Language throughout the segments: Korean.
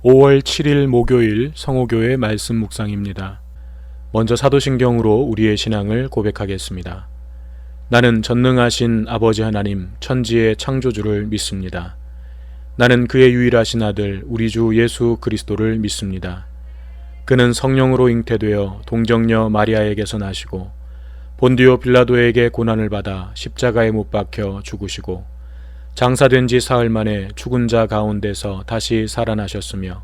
5월 7일 목요일 성호교회 말씀 묵상입니다. 먼저 사도신경으로 우리의 신앙을 고백하겠습니다. 나는 전능하신 아버지 하나님 천지의 창조주를 믿습니다. 나는 그의 유일하신 아들 우리 주 예수 그리스도를 믿습니다. 그는 성령으로 잉태되어 동정녀 마리아에게서 나시고 본디오 빌라도에게 고난을 받아 십자가에 못 박혀 죽으시고 장사된 지 사흘 만에 죽은 자 가운데서 다시 살아나셨으며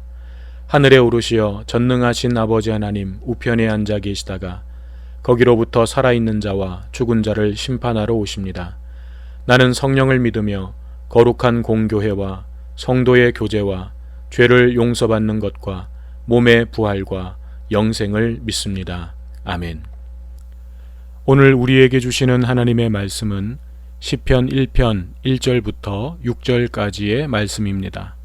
하늘에 오르시어 전능하신 아버지 하나님 우편에 앉아 계시다가 거기로부터 살아있는 자와 죽은 자를 심판하러 오십니다. 나는 성령을 믿으며 거룩한 공교회와 성도의 교제와 죄를 용서받는 것과 몸의 부활과 영생을 믿습니다. 아멘. 오늘 우리에게 주시는 하나님의 말씀은 시편 1편 1절부터 6절까지의 말씀입니다.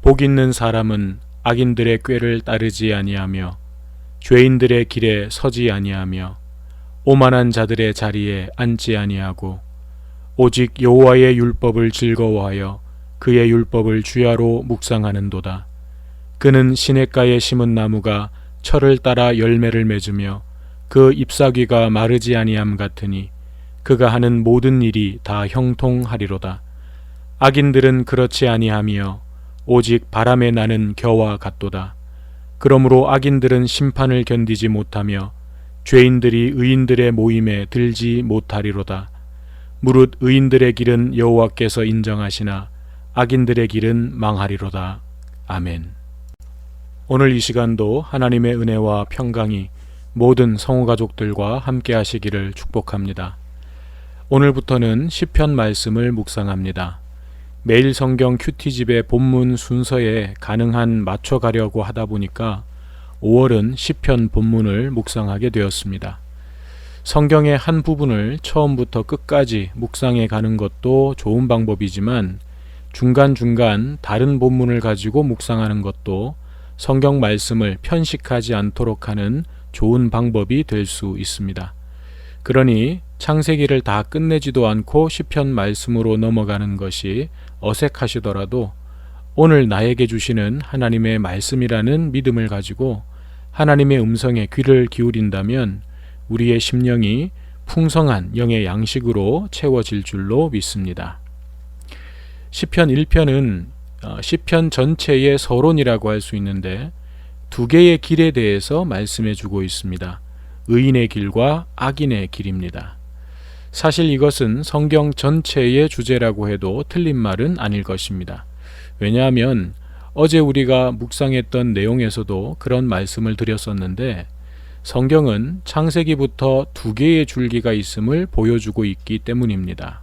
복 있는 사람은 악인들의 꾀를 따르지 아니하며 죄인들의 길에 서지 아니하며 오만한 자들의 자리에 앉지 아니하고 오직 여호와의 율법을 즐거워하여 그의 율법을 주야로 묵상하는도다. 그는 시냇가에 심은 나무가 철을 따라 열매를 맺으며 그 잎사귀가 마르지 아니함 같으니 그가 하는 모든 일이 다 형통하리로다. 악인들은 그렇지 아니하며 오직 바람에 나는 겨와 같도다. 그러므로 악인들은 심판을 견디지 못하며 죄인들이 의인들의 모임에 들지 못하리로다. 무릇 의인들의 길은 여호와께서 인정하시나 악인들의 길은 망하리로다. 아멘. 오늘 이 시간도 하나님의 은혜와 평강이 모든 성호 가족들과 함께 하시기를 축복합니다. 오늘부터는 시편 말씀을 묵상합니다. 매일 성경 큐티집의 본문 순서에 가능한 맞춰가려고 하다 보니까 5월은 시편 본문을 묵상하게 되었습니다. 성경의 한 부분을 처음부터 끝까지 묵상해 가는 것도 좋은 방법이지만 중간중간 다른 본문을 가지고 묵상하는 것도 성경 말씀을 편식하지 않도록 하는 좋은 방법이 될 수 있습니다. 그러니 창세기를 다 끝내지도 않고 시편 말씀으로 넘어가는 것이 어색하시더라도 오늘 나에게 주시는 하나님의 말씀이라는 믿음을 가지고 하나님의 음성에 귀를 기울인다면 우리의 심령이 풍성한 영의 양식으로 채워질 줄로 믿습니다. 시편 1편은 시편 전체의 서론이라고 할 수 있는데 두 개의 길에 대해서 말씀해 주고 있습니다. 의인의 길과 악인의 길입니다. 사실 이것은 성경 전체의 주제라고 해도 틀린 말은 아닐 것입니다. 왜냐하면 어제 우리가 묵상했던 내용에서도 그런 말씀을 드렸었는데 성경은 창세기부터 두 개의 줄기가 있음을 보여주고 있기 때문입니다.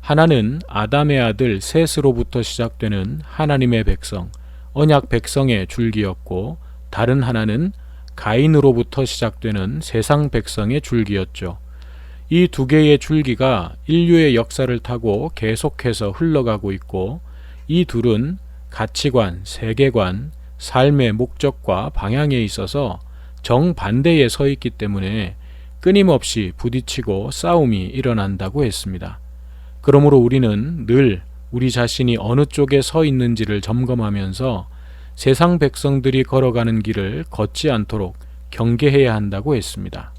하나는 아담의 아들 셋으로부터 시작되는 하나님의 백성, 언약 백성의 줄기였고 다른 하나는 가인으로부터 시작되는 세상 백성의 줄기였죠. 이 두 개의 줄기가 인류의 역사를 타고 계속해서 흘러가고 있고 이 둘은 가치관, 세계관, 삶의 목적과 방향에 있어서 정반대에 서 있기 때문에 끊임없이 부딪히고 싸움이 일어난다고 했습니다. 그러므로 우리는 늘 우리 자신이 어느 쪽에 서 있는지를 점검하면서 세상 백성들이 걸어가는 길을 걷지 않도록 경계해야 한다고 했습니다.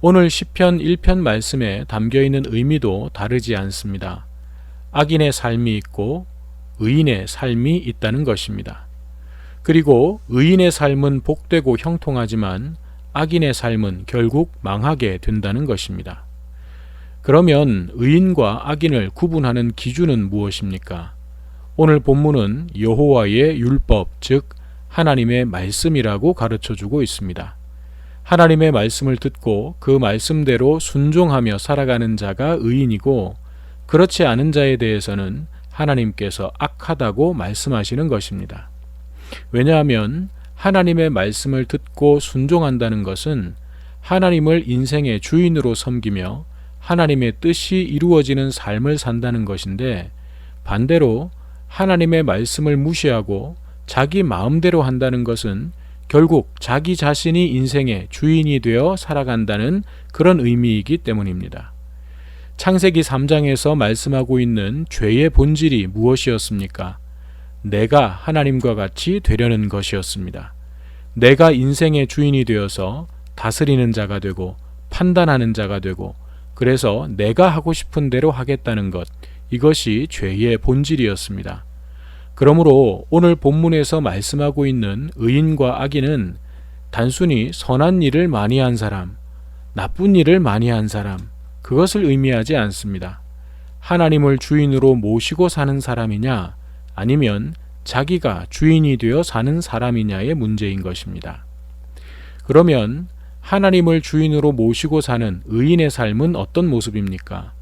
오늘 시편 1편 말씀에 담겨있는 의미도 다르지 않습니다. 악인의 삶이 있고 의인의 삶이 있다는 것입니다. 그리고 의인의 삶은 복되고 형통하지만 악인의 삶은 결국 망하게 된다는 것입니다. 그러면 의인과 악인을 구분하는 기준은 무엇입니까? 오늘 본문은 여호와의 율법, 즉 하나님의 말씀이라고 가르쳐주고 있습니다. 하나님의 말씀을 듣고 그 말씀대로 순종하며 살아가는 자가 의인이고 그렇지 않은 자에 대해서는 하나님께서 악하다고 말씀하시는 것입니다. 왜냐하면 하나님의 말씀을 듣고 순종한다는 것은 하나님을 인생의 주인으로 섬기며 하나님의 뜻이 이루어지는 삶을 산다는 것인데 반대로 하나님의 말씀을 무시하고 자기 마음대로 한다는 것은 결국 자기 자신이 인생의 주인이 되어 살아간다는 그런 의미이기 때문입니다. 창세기 3장에서 말씀하고 있는 죄의 본질이 무엇이었습니까? 내가 하나님과 같이 되려는 것이었습니다. 내가 인생의 주인이 되어서 다스리는 자가 되고 판단하는 자가 되고, 그래서 내가 하고 싶은 대로 하겠다는 것, 이것이 죄의 본질이었습니다. 그러므로 오늘 본문에서 말씀하고 있는 의인과 악인은 단순히 선한 일을 많이 한 사람, 나쁜 일을 많이 한 사람, 그것을 의미하지 않습니다. 하나님을 주인으로 모시고 사는 사람이냐, 아니면 자기가 주인이 되어 사는 사람이냐의 문제인 것입니다. 그러면 하나님을 주인으로 모시고 사는 의인의 삶은 어떤 모습입니까?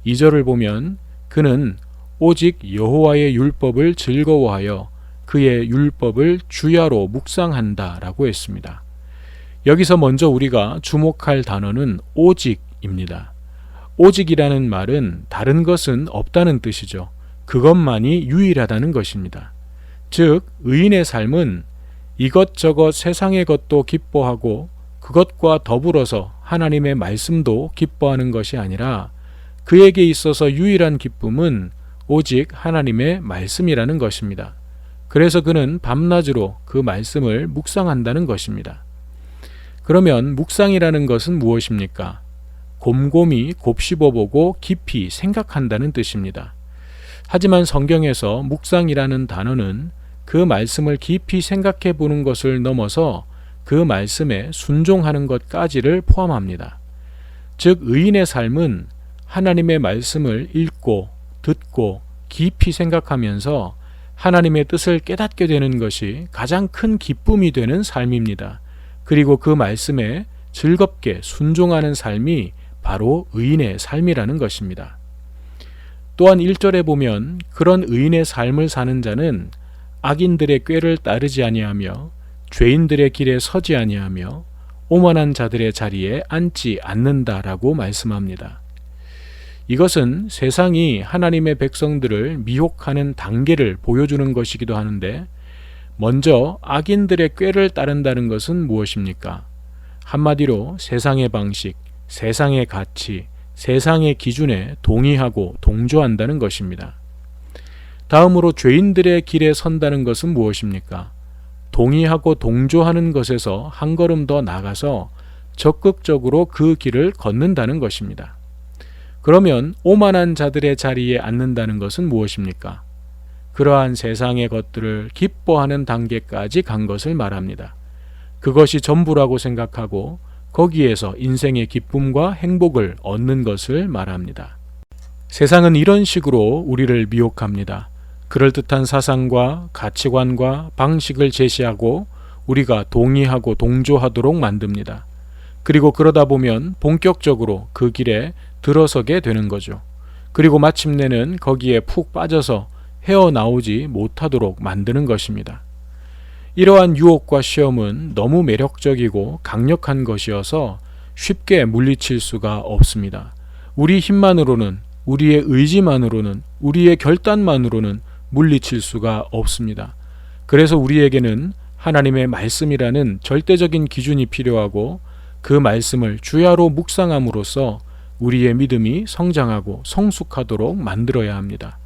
2절을 보면 그는 오직 여호와의 율법을 즐거워하여 그의 율법을 주야로 묵상한다 라고 했습니다. 여기서 먼저 우리가 주목할 단어는 오직입니다. 오직이라는 말은 다른 것은 없다는 뜻이죠. 그것만이 유일하다는 것입니다. 즉, 의인의 삶은 이것저것 세상의 것도 기뻐하고 그것과 더불어서 하나님의 말씀도 기뻐하는 것이 아니라 그에게 있어서 유일한 기쁨은 오직 하나님의 말씀이라는 것입니다. 그래서 그는 밤낮으로 그 말씀을 묵상한다는 것입니다. 그러면 묵상이라는 것은 무엇입니까? 곰곰이 곱씹어보고 깊이 생각한다는 뜻입니다. 하지만 성경에서 묵상이라는 단어는 그 말씀을 깊이 생각해 보는 것을 넘어서 그 말씀에 순종하는 것까지를 포함합니다. 즉, 의인의 삶은 하나님의 말씀을 읽고 듣고 깊이 생각하면서 하나님의 뜻을 깨닫게 되는 것이 가장 큰 기쁨이 되는 삶입니다. 그리고 그 말씀에 즐겁게 순종하는 삶이 바로 의인의 삶이라는 것입니다. 또한 1절에 보면 그런 의인의 삶을 사는 자는 악인들의 꾀를 따르지 아니하며 죄인들의 길에 서지 아니하며 오만한 자들의 자리에 앉지 않는다라고 말씀합니다. 이것은 세상이 하나님의 백성들을 미혹하는 단계를 보여주는 것이기도 하는데, 먼저 악인들의 꾀를 따른다는 것은 무엇입니까? 한마디로 세상의 방식, 세상의 가치, 세상의 기준에 동의하고 동조한다는 것입니다. 다음으로 죄인들의 길에 선다는 것은 무엇입니까? 동의하고 동조하는 것에서 한 걸음 더 나가서 적극적으로 그 길을 걷는다는 것입니다. 그러면 오만한 자들의 자리에 앉는다는 것은 무엇입니까? 그러한 세상의 것들을 기뻐하는 단계까지 간 것을 말합니다. 그것이 전부라고 생각하고 거기에서 인생의 기쁨과 행복을 얻는 것을 말합니다. 세상은 이런 식으로 우리를 미혹합니다. 그럴듯한 사상과 가치관과 방식을 제시하고 우리가 동의하고 동조하도록 만듭니다. 그리고 그러다 보면 본격적으로 그 길에 들어서게 되는 거죠. 그리고 마침내는 거기에 푹 빠져서 헤어나오지 못하도록 만드는 것입니다. 이러한 유혹과 시험은 너무 매력적이고 강력한 것이어서 쉽게 물리칠 수가 없습니다. 우리 힘만으로는, 우리의 의지만으로는, 우리의 결단만으로는 물리칠 수가 없습니다. 그래서 우리에게는 하나님의 말씀이라는 절대적인 기준이 필요하고 그 말씀을 주야로 묵상함으로써 우리의 믿음이 성장하고 성숙하도록 만들어야 합니다.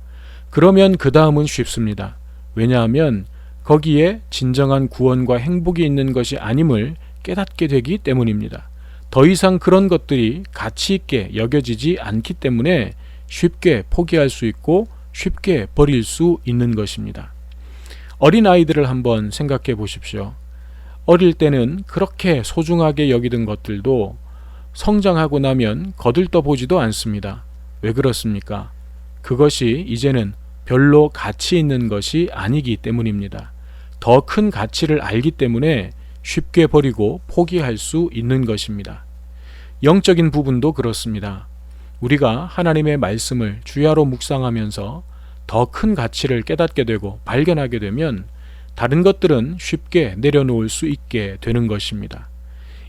그러면 그 다음은 쉽습니다. 왜냐하면 거기에 진정한 구원과 행복이 있는 것이 아님을 깨닫게 되기 때문입니다. 더 이상 그런 것들이 가치 있게 여겨지지 않기 때문에 쉽게 포기할 수 있고 쉽게 버릴 수 있는 것입니다. 어린 아이들을 한번 생각해 보십시오. 어릴 때는 그렇게 소중하게 여기던 것들도 성장하고 나면 거들떠 보지도 않습니다. 왜 그렇습니까? 그것이 이제는 별로 가치 있는 것이 아니기 때문입니다. 더 큰 가치를 알기 때문에 쉽게 버리고 포기할 수 있는 것입니다. 영적인 부분도 그렇습니다. 우리가 하나님의 말씀을 주야로 묵상하면서 더 큰 가치를 깨닫게 되고 발견하게 되면 다른 것들은 쉽게 내려놓을 수 있게 되는 것입니다.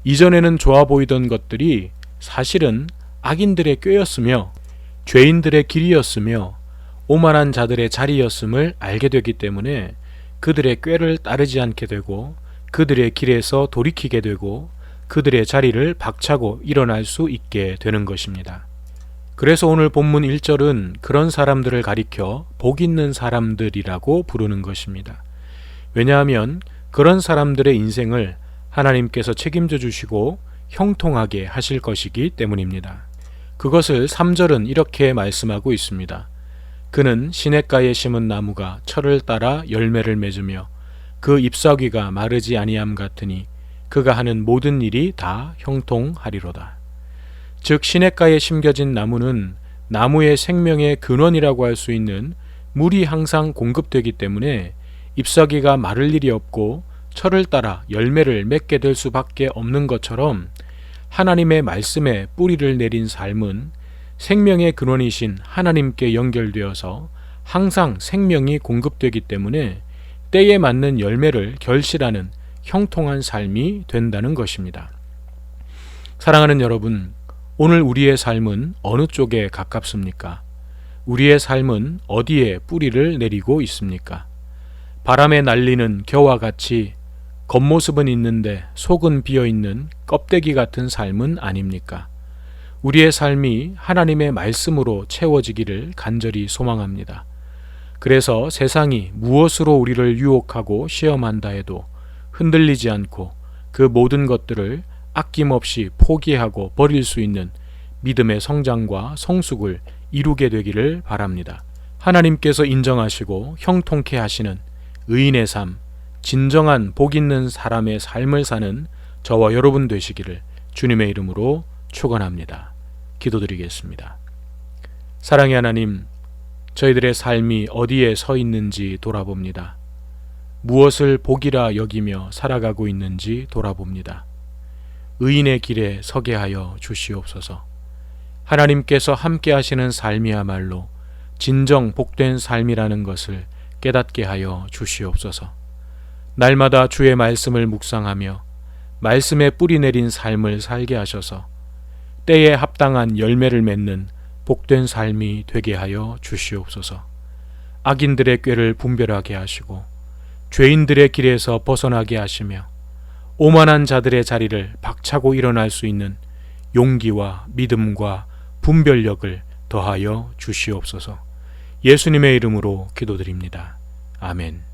이전에는 좋아 보이던 것들이 사실은 악인들의 꾀였으며 죄인들의 길이었으며 오만한 자들의 자리였음을 알게 되기 때문에 그들의 꾀를 따르지 않게 되고 그들의 길에서 돌이키게 되고 그들의 자리를 박차고 일어날 수 있게 되는 것입니다. 그래서 오늘 본문 1절은 그런 사람들을 가리켜 복 있는 사람들이라고 부르는 것입니다. 왜냐하면 그런 사람들의 인생을 하나님께서 책임져 주시고 형통하게 하실 것이기 때문입니다. 그것을 3절은 이렇게 말씀하고 있습니다. 그는 시냇가에 심은 나무가 철을 따라 열매를 맺으며 그 잎사귀가 마르지 아니함 같으니 그가 하는 모든 일이 다 형통하리로다. 즉 시냇가에 심겨진 나무는 나무의 생명의 근원이라고 할 수 있는 물이 항상 공급되기 때문에 잎사귀가 마를 일이 없고 철을 따라 열매를 맺게 될 수밖에 없는 것처럼 하나님의 말씀에 뿌리를 내린 삶은 생명의 근원이신 하나님께 연결되어서 항상 생명이 공급되기 때문에 때에 맞는 열매를 결실하는 형통한 삶이 된다는 것입니다. 사랑하는 여러분, 오늘 우리의 삶은 어느 쪽에 가깝습니까? 우리의 삶은 어디에 뿌리를 내리고 있습니까? 바람에 날리는 겨와 같이 겉모습은 있는데 속은 비어있는 껍데기 같은 삶은 아닙니까? 우리의 삶이 하나님의 말씀으로 채워지기를 간절히 소망합니다. 그래서 세상이 무엇으로 우리를 유혹하고 시험한다 해도 흔들리지 않고 그 모든 것들을 아낌없이 포기하고 버릴 수 있는 믿음의 성장과 성숙을 이루게 되기를 바랍니다. 하나님께서 인정하시고 형통케 하시는 의인의 삶, 진정한 복 있는 사람의 삶을 사는 저와 여러분 되시기를 주님의 이름으로 축원합니다. 기도드리겠습니다. 사랑의 하나님, 저희들의 삶이 어디에 서 있는지 돌아봅니다. 무엇을 복이라 여기며 살아가고 있는지 돌아봅니다. 의인의 길에 서게 하여 주시옵소서. 하나님께서 함께 하시는 삶이야말로 진정 복된 삶이라는 것을 깨닫게 하여 주시옵소서. 날마다 주의 말씀을 묵상하며 말씀에 뿌리 내린 삶을 살게 하셔서 때에 합당한 열매를 맺는 복된 삶이 되게 하여 주시옵소서. 악인들의 꾀를 분별하게 하시고 죄인들의 길에서 벗어나게 하시며 오만한 자들의 자리를 박차고 일어날 수 있는 용기와 믿음과 분별력을 더하여 주시옵소서. 예수님의 이름으로 기도드립니다. 아멘.